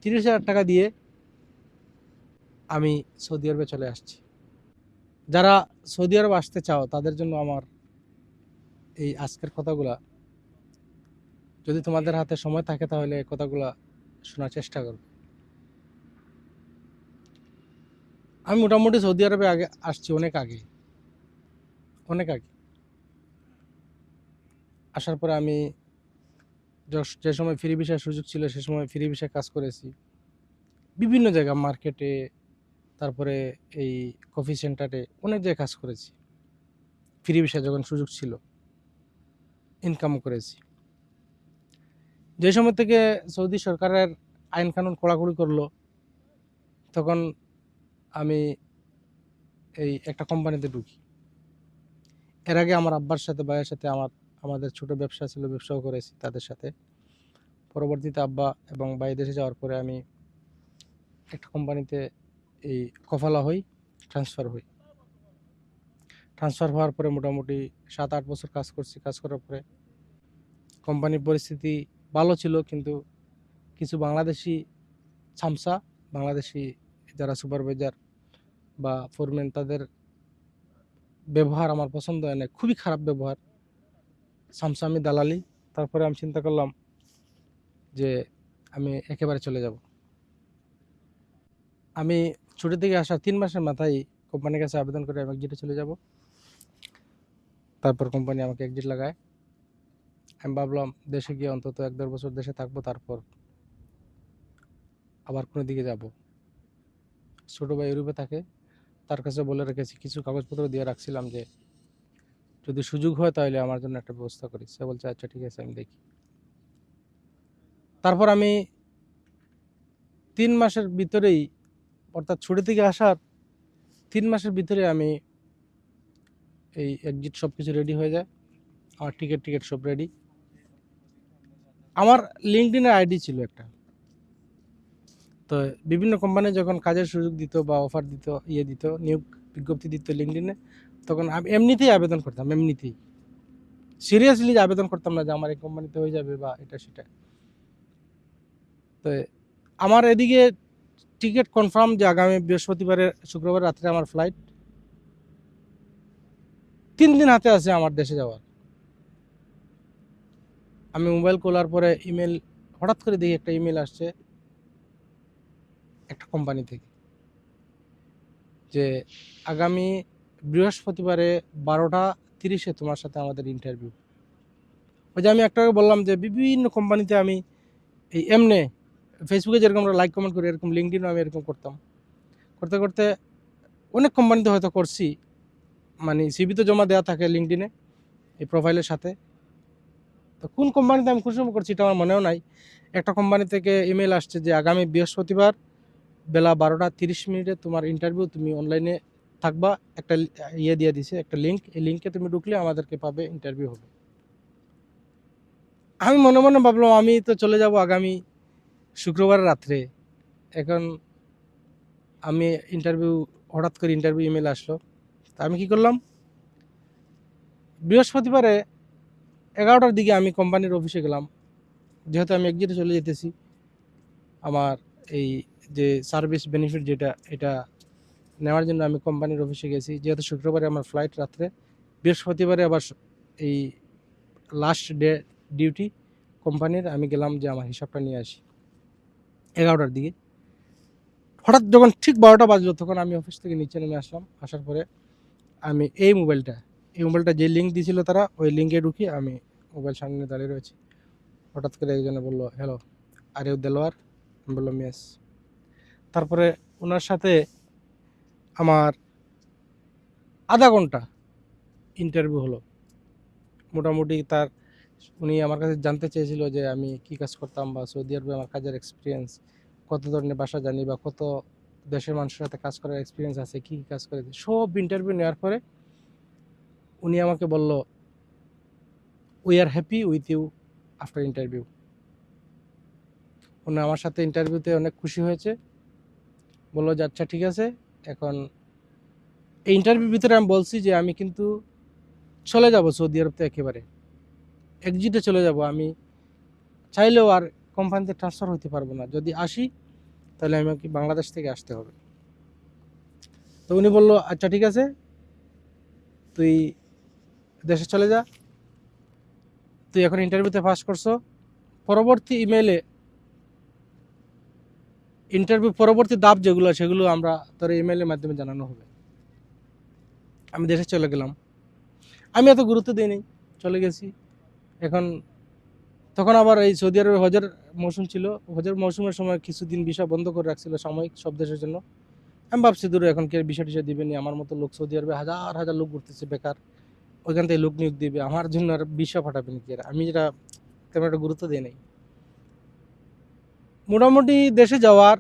30,000 টাকা দিয়ে আমি সৌদি আরবে চলে আসছি। যারা সৌদি আরব আসতে চাও তাদের জন্য আমার এই আজকের কথাগুলা, যদি তোমাদের হাতে সময় থাকে তাহলে এই কথাগুলা শোনার চেষ্টা করবে। আমি মোটামুটি সৌদি আরবে আগে আসছি অনেক আগে। আসার পরে আমি যে সময় ফ্রি ভিসার সুযোগ ছিল সে সময় ফ্রি ভিসায় কাজ করেছি বিভিন্ন জায়গা, মার্কেটে, তারপরে এই কফি সেন্টারে, অনেক জায়গায় কাজ করেছি। ফ্রি ভিসায় যখন সুযোগ ছিল ইনকাম করেছি। যে সময় থেকে সৌদি সরকারের আইন কানুন কড়াকড়ি করলো, তখন আমি এই একটা কোম্পানিতে ঢুকি। এর আগে আমার আব্বার সাথে, ভাইয়ের সাথে আমাদের ছোট ব্যবসা ছিল, ব্যবসাও করেছি তাদের সাথে। পরবর্তীতে আব্বা এবং ভাই দেশে যাওয়ার পরে আমি একটা কোম্পানিতে এই কফালা হই, ট্রান্সফার হওয়ার পরে মোটামুটি 7-8 বছর কাজ করছি। কাজ করার পরে কোম্পানির পরিস্থিতি ভালো ছিল, কিন্তু কিছু বাংলাদেশি বাংলাদেশি যারা সুপারভাইজার বা ফোরম্যান, তাদের ব্যবহার আমার পছন্দ হয় না, খুবই খারাপ ব্যবহার। সামসামি দালালি। তারপরে আমি চিন্তা করলাম যে আমি একেবারে চলে যাব। আমি ছুটি থেকে আসার 3 মাসের মাথায় কোম্পানির কাছে আবেদন করে আমি এক্সিটে চলে যাব। তারপর কোম্পানি আমাকে এক্সিট লাগায়। আমি ভাবলাম দেশে গিয়ে অন্তত 1-1.5 বছর দেশে থাকবো, তারপর আবার কোনো দিকে যাব। ছোটো ভাই ইউরোপে থাকে, তার কাছে বলে রেখেছি, কিছু কাগজপত্র দিয়ে রাখছিলাম যে যদি সুযোগ হয় তাহলে আমার জন্য একটা ব্যবস্থা করি। সে বলছে আচ্ছা ঠিক আছে, আমি দেখি। তারপর আমি 3 মাসের ভিতরেই, অর্থাৎ ছুটি থেকে আসার 3 মাসের ভিতরে আমি এই এক্সিট সব কিছু রেডি হয়ে যায়। আমার টিকিট সব রেডি। আমার লিঙ্কডইনে আইডি ছিল একটা, তো বিভিন্ন কোম্পানি যখন কাজের সুযোগ দিত বা অফার দিত, নিয়োগ বিজ্ঞপ্তি দিত লিঙ্কডইনে, তখন আমি এমনিতেই আবেদন করতাম, এমনিতেই সিরিয়াসলি আবেদন করতাম না যে আমার এই কোম্পানিতে হয়ে যাবে বা এটা সেটা। তো আমার এদিকে টিকিট কনফার্ম যে আগামী শুক্রবার রাত্রে আমার ফ্লাইট। 3 দিন হাতে আছে আমার দেশে যাওয়ার। আমি মোবাইল খোলার পরে ইমেল, হঠাৎ করে দেখি একটা ইমেল আসছে একটা কোম্পানি থেকে যে আগামী বৃহস্পতিবারে 12:30 তোমার সাথে আমাদের ইন্টারভিউ। ওই যে আমি একটা বললাম যে বিভিন্ন কোম্পানিতে আমি এই এমনে ফেসবুকে যেরকম আমরা লাইক কমেন্ট করি, এরকম লিঙ্কডইনও আমি এরকম করতাম। করতে করতে অনেক কোম্পানিতে হয়তো করছি, মানে সিভি তো জমা দেওয়া থাকে লিঙ্কডইনে এই প্রোফাইলের সাথে। তো কোন কোম্পানিতে আমি খুশি করছি এটা আমার মনেও নাই। একটা কোম্পানি থেকে ইমেল আসছে যে আগামী বৃহস্পতিবার বেলা 12:30 তোমার ইন্টারভিউ, তুমি অনলাইনে থাকবা। একটা ইয়ে দিয়ে দিছে, একটা লিঙ্ক, এই লিঙ্কে তুমি ঢুকলে আমাদেরকে পাবে, ইন্টারভিউ হবে। আমি মনে মনে ভাবলাম আমি তো চলে যাব আগামী শুক্রবার রাত্রে। এখন আমি হঠাৎ করে ইন্টারভিউ ইমেল আসলো। তা আমি কি করলাম, বৃহস্পতিবারে 11টার দিকে আমি কোম্পানির অফিসে গেলাম। যেহেতু আমি এক্সিটে চলে যেতেছি, আমার এই যে সার্ভিস বেনিফিট যেটা, এটা নেওয়ার জন্য আমি কোম্পানির অফিসে গেছি। যেহেতু শুক্রবারে আমার ফ্লাইট রাত্রে, বৃহস্পতিবারে আবার এই লাস্ট ডে ডিউটি কোম্পানির, আমি গেলাম যে আমার হিসাবটা নিয়ে আসি 11টার দিকে। হঠাৎ যখন ঠিক 12টা বাজলো তখন আমি অফিস থেকে নিচে নেমে আসলাম। আসার পরে আমি এই মোবাইলটা যে লিঙ্ক দিয়েছিল তারা, ওই লিঙ্কে ঢুকি আমি মোবাইল সামনে দাঁড়িয়ে রয়েছি। হঠাৎ করে একজনে বললো, হ্যালো, আর ইউ দেলোয়ার? আমি বললাম ইয়েস। তারপরে ওনার সাথে আমার আধা ঘন্টা ইন্টারভিউ হলো মোটামুটি। উনি আমার কাছে জানতে চেয়েছিল যে আমি কি কাজ করতাম বা সৌদি আরবে আমার কাজের এক্সপিরিয়েন্স, কত ধরনের ভাষা জানি বা কত দেশের মানুষের সাথে কাজ করার এক্সপিরিয়েন্স আছে, কী কী কাজ করেছি। সব ইন্টারভিউ নেওয়ার পরে উনি আমাকে বলল, we are happy with you after interview. উনি আমার সাথে ইন্টারভিউতে অনেক খুশি হয়েছে, বললো যে আচ্ছা ঠিক আছে। এখন এই ইন্টারভিউর ভিতরে আমি বলছি যে আমি কিন্তু চলে যাব সৌদি আরব, তো একেবারে এক্সিটে চলে যাব। আমি চাইলেও আর কোম্পানিতে ট্রান্সফার হতে পারবো না, যদি আসি তাহলে আমাকে বাংলাদেশ থেকে আসতে হবে। তো উনি বললো আচ্ছা ঠিক আছে, তুই দেশে চলে যা, তুই এখন ইন্টারভিউতে পাস করছো, পরবর্তী ইন্টারভিউ পরবর্তী ধাপ যেগুলো সেগুলো আমরা তোর ইমেলের মাধ্যমে জানানো হবে। আমি দেশে চলে গেলাম। আমি এত গুরুত্ব দিইনি, চলে গেছি। তখন আবার এই সৌদি আরবে হজের মৌসুম ছিল। হজের মৌসুমের সময় কিছুদিন ভিসা বন্ধ করে রাখছিল সাময়িক সব দেশের জন্য। আমি ভাবছি দূরে এখন কে ভিসা টিসা দিবেনি, আমার মতো লোক সৌদি আরবে হাজার হাজার লোক ঘুরতেছে বেকার, ওইখান থেকে লোক নিয়োগ দিবে, আমার জন্য আর ভিসা পাঠাবেন কি? আমি যেটা তেমন একটা গুরুত্ব দিই নাই। মোটামুটি দেশে যাওয়ার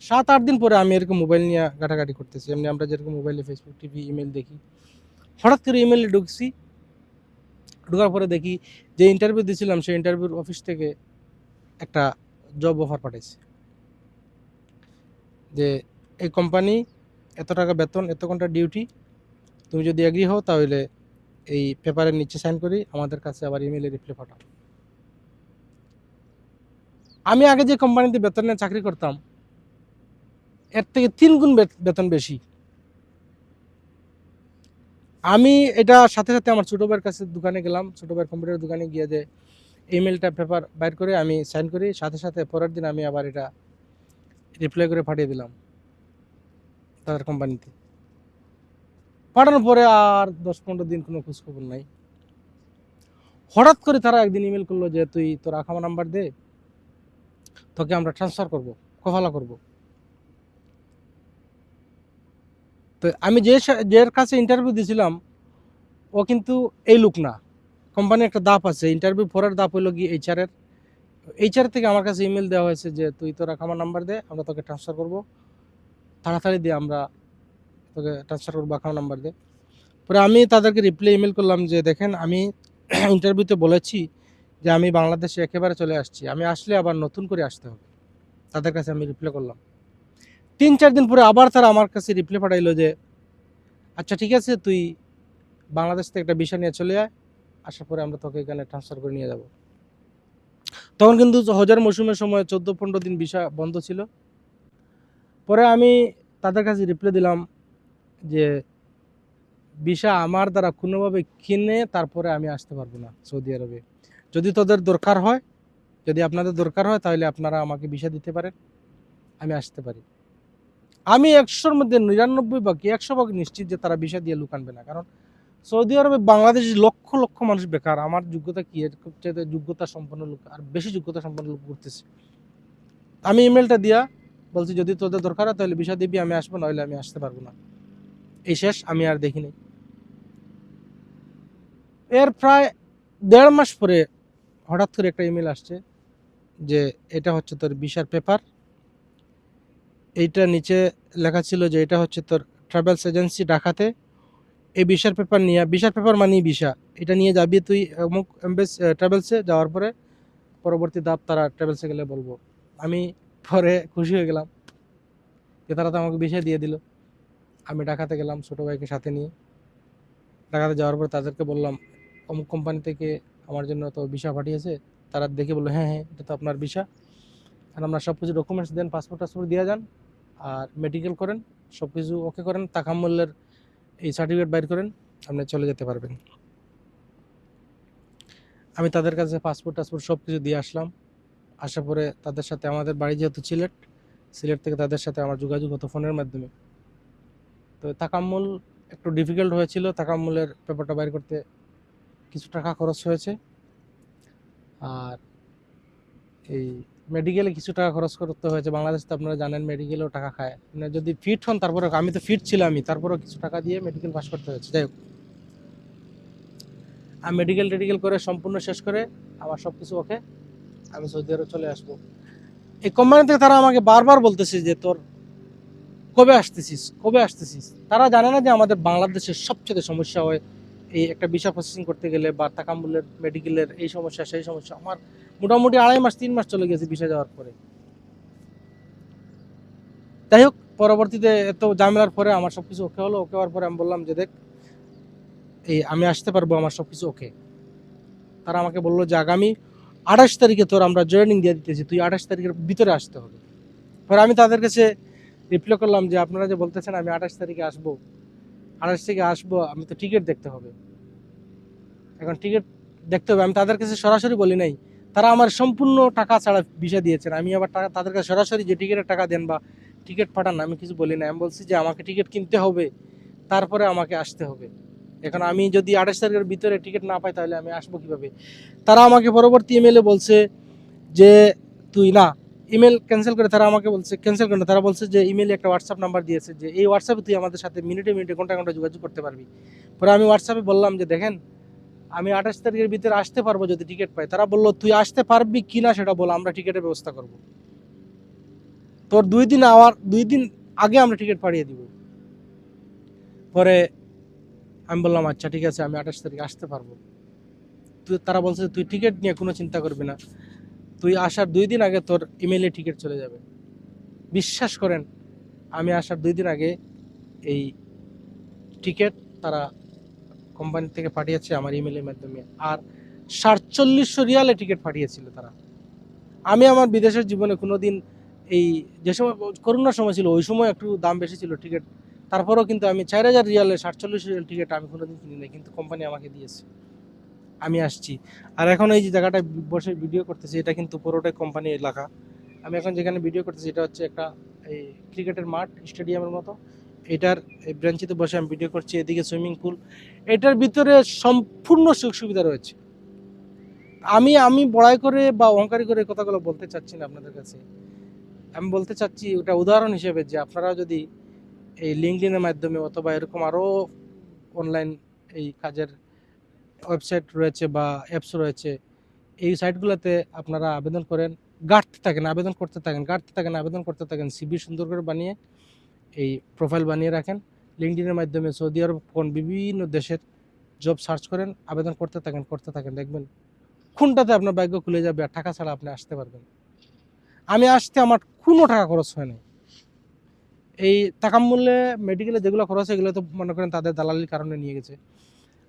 7-8 দিন পরে আমি এরকম মোবাইল নিয়ে ঘাটাঘাটি করতেছি, এমনি আমরা যেরকম মোবাইলে ফেসবুক, টিভি, ইমেল দেখি। হঠাৎ করে ইমেলে ঢুকছি, ঢোকার পরে দেখি যে ইন্টারভিউ দিয়েছিলাম সেই ইন্টারভিউর অফিস থেকে একটা জব অফার পাঠাইছে যে এই কোম্পানি এত টাকা বেতন, এত ঘন্টা ডিউটি, তুমি যদি এগ্রি হও তাহলে এই পেপারের নিচে সাইন করি, আমাদের কাছে আবার ইমেলে রিপ্লাই পাঠাও। আমি আগে যে কোম্পানিতে বেতনে চাকরি করতাম এর থেকে 3 গুণ বেতন বেশি। আমি এটা সাথে সাথে আমার ছোটো ভাইয়ের কাছে দোকানে গেলাম, ছোটো ভাইয়ের কম্পিউটার দোকানে গিয়ে যে ইমেলটা পেপার বাইর করে আমি সাইন করি, সাথে সাথে পরের দিন আমি আবার এটা রিপ্লাই করে পাঠিয়ে দিলাম তাদের কোম্পানিতে। পাঠানোর পরে আর 10-15 দিন কোনো খোঁজখবর নাই। হঠাৎ করে তারা একদিন ইমেল করলো যে তুই তোর আখামা নাম্বার দে, তোকে আমরা ট্রান্সফার করবো, কফালা করব। তো আমি যের কাছে ইন্টারভিউ দিয়েছিলাম ও কিন্তু এই লোক না। কোম্পানির একটা ধাপ আছে, ইন্টারভিউ পরের ধাপ হইলো গিয়ে এইচআর থেকে আমার কাছে ইমেল দেওয়া হয়েছে যে তুই তোর আখামা নাম্বার দে, আমরা তোকে ট্রান্সফার করব, তাড়াতাড়ি দিয়ে আমরা তোকে ট্রান্সফার করবো, আখামা নাম্বার দে। পরে আমি তাদেরকে রিপ্লাই ইমেল করলাম যে দেখেন আমি ইন্টারভিউতে বলেছি যে আমি বাংলাদেশে একেবারে চলে আসছি, আমি আসলে আবার নতুন করে আসতে হবে। তাদের কাছে আমি রিপ্লাই করলাম। 3-4 দিন পরে আবার তারা আমার কাছে রিপ্লাই পাঠাইলো যে আচ্ছা ঠিক আছে, তুই বাংলাদেশ থেকে একটা ভিসা নিয়ে চলে আয়, আসার পরে আমরা তোকে এখানে ট্রান্সফার করে নিয়ে যাব। তখন কিন্তু হজের মৌসুমের সময় 14-15 দিন ভিসা বন্ধ ছিল। পরে আমি তাদের কাছে রিপ্লাই দিলাম যে ভিসা আমার দ্বারা কোনোভাবে কিনে তারপরে আমি আসতে পারবো না সৌদি আরবে। যদি তোদের দরকার হয়, যদি আপনাদের দরকার হয় তাহলে আপনারা আমাকে ভিসা দিতে পারেন, আমি আসতে পারি। আমি 100-র মধ্যে 99 ভাগ কি 100 ভাগ নিশ্চিত যে তারা ভিসা দিয়ে লোক আনবে না, কারণ সৌদি আরবে বাংলাদেশি লক্ষ লক্ষ মানুষ বেকার। আমার যোগ্যতা কি, এর চাইতে যোগ্যতা সম্পন্ন লোক আর বেশি যোগ্যতা সম্পন্ন লোক করতেছে। আমি ইমেলটা দিয়া বলছি যদি তোদের দরকার হয় তাহলে ভিসা দিবি, আমি আসবো, নইলে আমি আসতে পারবো না। এই শেষ, আমি আর দেখিনি। এর প্রায় 1.5 মাস পরে হঠাৎ করে একটা ইমেল আসছে যে এটা হচ্ছে তোর ভিসার পেপার। এইটা নিচে লেখা ছিল যে এটা হচ্ছে তোর ট্রাভেলস এজেন্সি ঢাকাতে, এই ভিসার পেপার নিয়ে, ভিসার পেপার মানে ভিসা, এটা নিয়ে যাবি তুই অমুক ট্রাভেলসে, যাওয়ার পরে পরবর্তী ধাপ তারা ট্রাভেলসে গেলে বলবো। আমি পরে খুশি হয়ে গেলাম যে তারা তো আমাকে ভিসা দিয়ে দিল। আমি ঢাকাতে গেলাম ছোটো ভাইকে সাথে নিয়ে। ঢাকাতে যাওয়ার পর তাদেরকে বললাম অমুক কোম্পানি থেকে আমার জন্য তো ভিসা পাঠিয়েছে। তারা দেখে বললো হ্যাঁ হ্যাঁ এটা তো আপনার ভিসা, আর আমরা সব কিছু ডকুমেন্টস দেন, পাসপোর্ট টাসপোর্ট দিয়ে যান, আর মেডিকেল করেন, সব কিছু ওকে করেন, তাকামূল্যের এই সার্টিফিকেট বাইর করেন, আপনি চলে যেতে পারবেন। আমি তাদের কাছে পাসপোর্ট টাসপোর্ট সব কিছু দিয়ে আসলাম। আসার পরে তাদের সাথে, আমাদের বাড়ি যেহেতু সিলেট থেকে তাদের সাথে আমার যোগাযোগ হতো ফোনের মাধ্যমে। তো তাকাম্মুল একটু ডিফিকাল্ট হয়েছিল, তাকাম্মুলের পেপারটা বাইর করতে কিছু টাকা খরচ হয়েছে, আর এই মেডিকেলে কিছু টাকা খরচ করতে হয়েছে। বাংলাদেশে তো আপনারা জানেন মেডিকেলেও টাকা খায়, মানে যদি ফিট হন তারপরে, আমি তো ফিট ছিলামই, তারপরেও কিছু টাকা দিয়ে মেডিকেল পাস করতে হয়েছে। যাই হোক, আমি মেডিকেল করে সম্পূর্ণ শেষ করে আমার সব কিছু ওকে, আমি সৌদি আরব চলে আসবো। এই কোম্পানি থেকে তারা আমাকে বারবার বলতেছে যে তোর কবে আসতেছিস। তারা জানে না যে আমাদের বাংলাদেশের সবচেয়ে সমস্যা হয় এই একটা ভিসা প্রসেসিং করতে গেলে, বা তাকাম্মুলের মেডিকেলের এই সমস্যা সেই সমস্যা। আমার মোটামুটি 2.5 মাস 3 মাস চলে গেছে ভিসা যাওয়ার পরে। যাই হোক, পরবর্তীতে এত ঝামেলার পরে আমার সবকিছু ওকে হলো। ওকে হওয়ার পরে আমি বললাম যে দেখ এই আমি আসতে পারবো, আমার সবকিছু ওকে। তারা আমাকে বললো যে আগামী 28 তারিখে তোর আমরা জয়েনিং দিয়ে দিতেছি, তুই 28 তারিখের ভিতরে আসতে হবে। পরে আমি তাদের কাছে রিপ্লাই করলাম যে আপনারা যে বলতেছেন আমি 28 তারিখে আসবো, 28 থেকে আসবো, আমি তো টিকিট দেখতে হবে, এখন টিকিট দেখতে হবে। আমি তাদের কাছে সরাসরি বলি নাই, তারা আমার সম্পূর্ণ টাকা ছাড়া ভিসা দিয়েছেন। আমি আবার টাকা তাদের কাছে সরাসরি যে টিকিটের টাকা দেন বা টিকিট পাঠান আমি কিছু বলি না। আমি বলছি যে আমাকে টিকিট কিনতে হবে, তারপরে আমাকে আসতে হবে। এখন আমি যদি 28 তারিখের ভিতরে টিকিট না পাই তাহলে আমি আসবো কিভাবে? তারা আমাকে পরবর্তী ইমেলে বলছে যে তুই না, ইমেল ক্যান্সেল করে তারা আমাকে বলছে ক্যান্সেল করে না, তারা বলছে যে ইমেলে একটা হোয়াটসঅ্যাপ নাম্বার দিয়েছে যে এই হোয়াটসঅ্যাপে তুই আমাদের সাথে মিনিটে মিনিটে ঘন্টা ঘন্টা যোগাযোগ করতে পারবি। পরে আমি হোয়াটসঅ্যাপে বললাম যে দেখেন আমি 28 তারিখের ভিতরে আসতে পারবো যদি টিকিট পাই। তারা বললো তুই আসতে পারবি কিনা সেটা বল, আমরা টিকিটের ব্যবস্থা করব, তোর 2 দিন আগে আমরা টিকিট পাঠিয়ে দিব। পরে আমি বললাম আচ্ছা ঠিক আছে, আমি 28 তারিখ আসতে পারবো। তারা বলছে তুই টিকিট নিয়ে কোনো চিন্তা করবি না, তুই আসার 2 দিন আগে তোর ইমেলে টিকিট চলে যাবে। বিশ্বাস করেন আমি আসার 2 দিন আগে এই টিকিট তারা কোম্পানি থেকে পাঠিয়েছে আমার ইমেলের মাধ্যমে, আর 4700 রিয়ালে টিকিট পাঠিয়েছিল তারা। আমি আমার বিদেশের জীবনে কোনোদিন এই যে সময় করোনার সময় ছিল ওই সময় একটু দাম বেশি ছিল টিকিট, তারপরেও কিন্তু আমি 4000 রিয়ালে 47 রিয়াল টিকিট আমি কোনোদিন কিনি নাই, কিন্তু কোম্পানি আমাকে দিয়েছে, আমি আসছি। আর এখন এই যে জায়গাটায় বসে ভিডিও করতেছি এটা কিন্তু পুরোটাই কোম্পানি এলাকা। আমি এখন যেখানে ভিডিও করতেছি এটা হচ্ছে একটা এই ক্রিকেটের মাঠ, স্টেডিয়ামের মতো। এটার এই ব্রাঞ্চিতে বসে আমি ভিডিও করছি, এদিকে সুইমিং পুল, এটার ভিতরে সম্পূর্ণ সুখ সুবিধা রয়েছে। আমি আমি বড়াই করে বা অহংকারী করে কথাগুলো বলতে চাচ্ছি না আপনাদের কাছে, আমি বলতে চাচ্ছি ওটা উদাহরণ হিসেবে যে আপনারা যদি এই লিঙ্কডইনের মাধ্যমে অথবা এরকম আরও অনলাইন এই কাজের ওয়েবসাইট রয়েছে বা অ্যাপস রয়েছে, এই সাইটগুলোতে আপনারা আবেদন করেন, গাঁটতে থাকেন, আবেদন করতে থাকেন, গাঁটতে থাকেন, আবেদন করতে থাকেন, সিভি সুন্দর করে বানিয়ে এই প্রোফাইল বানিয়ে রাখেন। লিঙ্কডইনের মাধ্যমে সৌদি আরব কোন বিভিন্ন দেশের জব সার্চ করেন, আবেদন করতে থাকেন, দেখবেন কোনটাতে আপনার ভাগ্য খুলে যাবে আর টাকা ছাড়া আপনি আসতে পারবেন। আমি আসতে আমার কোনো টাকা খরচ হয় নাই। এই টাকা মূল্যে মেডিকেলে যেগুলো খরচ হয় এগুলো তো মনে করেন তাদের দালালির কারণে নিয়ে গেছে।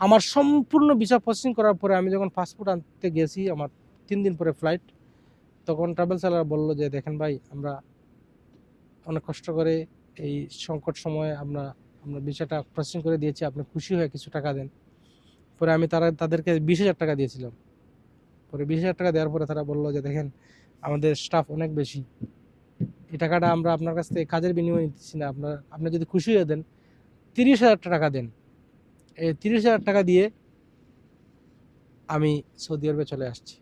আমার সম্পূর্ণ ভিসা প্রসেসিং করার পরে আমি যখন পাসপোর্ট আনতে গেছি, আমার 3 দিন পরে ফ্লাইট, তখন ট্রাভেল সেলার বললো যে দেখেন ভাই আমরা অনেক কষ্ট করে এই সংকট সময়ে আমরা ভিসাটা প্রসেসিং করে দিয়েছি, আপনি খুশি হয়ে কিছু টাকা দেন। পরে আমি তাদেরকে 20,000 টাকা দিয়েছিলাম। পরে 20,000 টাকা দেওয়ার পরে তারা বললো যে দেখেন আমাদের স্টাফ অনেক বেশি, এই টাকাটা আমরা আপনার কাছ থেকে কাজের বিনিময়ে নিচ্ছি না, আপনি যদি খুশি হয়ে দেন 30,000 টাকা দেন। এই 30,000 টাকা দিয়ে আমি সৌদি আরবে চলে আসছি।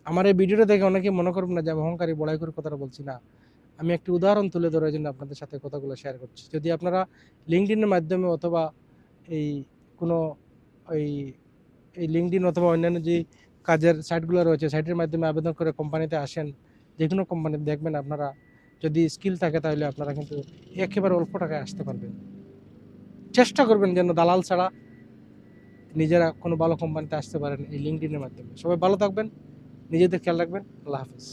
আমার এই ভিডিওটা দেখে অনেকে মনে করবেন না যে আমি অহংকারী বড়াই করে কথাটা বলছি, না, আমি একটি উদাহরণ তুলে ধরার জন্য আপনাদের সাথে কথাগুলো শেয়ার করছি। যদি আপনারা লিঙ্কডইনের মাধ্যমে অথবা এই কোনো এই এই লিঙ্কডইন অথবা অন্যান্য যে কাজের সাইটগুলো রয়েছে সাইটের মাধ্যমে আবেদন করে কোম্পানিতে আসেন, যে কোনো কোম্পানিতে দেখবেন আপনারা যদি স্কিল থাকে তাহলে আপনারা কিন্তু একেবারে অল্প টাকায় আসতে পারবেন। চেষ্টা করবেন যেন দালাল ছাড়া নিজেরা কোনো ভালো কোম্পানিতে আসতে পারেন এই লিঙ্কডইনের মাধ্যমে। সবাই ভালো থাকবেন, নিজেদের খেয়াল রাখবেন। আল্লাহ হাফেজ।